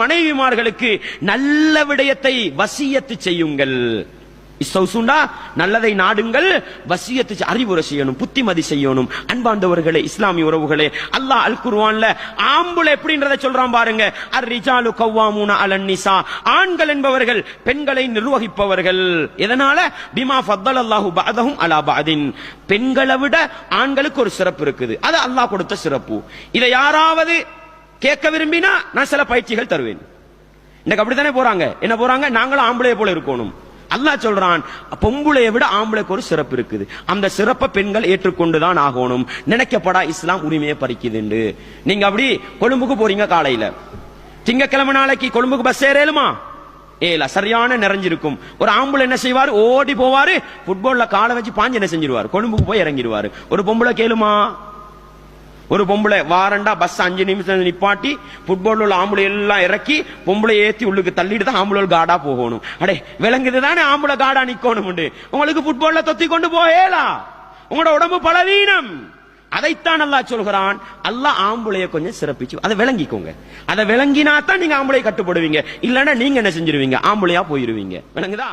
மனைவிமார்களுக்கு நல்ல விடயத்தை வசியத்து செய்யுங்கள். நல்லதை நாடுங்கள், வசியத்து அறிவுரை செய்யணும், புத்திமதி செய்யணும். அன்பாண்டவர்களே, இஸ்லாமிய உறவுகளே, அல்லாஹ் அல் குர்ஆன்ல ஆம்புல எப்படின்றதை சொல்றான் பாருங்க. அர்-ரிஜாலு கவ்வாமூன அலன் நிசா, ஆண்கள் என்பவர்கள் பெண்களை நிர்வகிப்பவர்கள். எதனால? பிமா ஃபத்தலல்லாஹு பஅதஹும் அலா பஅதின், பெண்களை விட ஆண்களுக்கு ஒரு சிறப்பு இருக்குது. அது அல்லாஹ் கொடுத்த சிறப்பு. இதை யாராவது கேட்க விரும்பினா நான் சில பயிற்சிகள் தருவேன். இன்னைக்கு அப்படித்தானே போறாங்க. என்ன போறாங்க? நாங்களும் ஆம்பளைய போல இருக்கணும். அல்லாஹ் சொல்றான், பொம்பளையை விட ஆம்பளைக்கு ஒரு சிறப்பு இருக்குது. அந்த சிறப்பை பெண்கள் ஏற்றுக்கொண்டுதான் ஆகணும். நினைக்கப்படா இஸ்லாம் உரிமையை பறிக்குது. நீங்க அப்படி கொழும்புக்கு போறீங்க, காலையில திங்கக்கிழமை நாளைக்கு கொழும்புக்கு பஸ் ஏறலுமா? ஏல சரியான நிறைஞ்சிருக்கும். ஒரு ஆம்பளை என்ன செய்வாரு? ஓடி போவாரு, ஃபுட்பால்ல காலை வச்சு பாஞ்சு என்ன செஞ்சிருவாரு, கொழும்புக்கு போய் இறங்கிடுவாரு. ஒரு பொம்பளை கேளுமா? ஒரு பொம்பளை வாரண்டா பஸ் 5 நிமிஷம் நிப்பாட்டி ஃபுட்பால் உள்ள ஆம்பளை எல்லாம் இறக்கி பொம்பளை ஏத்தி உள்ளுக்கு தள்ளிட்டு தான் ஆம்பளை காடா போகணும். அடே விளங்குது தானே ஆம்பளை காடா நிக்கணும். உங்களுக்கு ஃபுட்பால்ல தொத்தி கொண்டு போகலா, உங்களோட உடம்பு பலவீனம். அதைத்தான் அல்லாஹ் சொல்கிறான். அல்லாஹ் ஆம்பளைய கொஞ்சம் சிறப்பிச்சு அதை விளங்கிக்கோங்க. அதை விளங்கினா தான் நீங்க ஆம்பளை கட்டுப்படுவீங்க. இல்லன்னா நீங்க என்ன செஞ்சிருவீங்க? ஆம்பளையா போயிருவீங்க. விளங்குதா?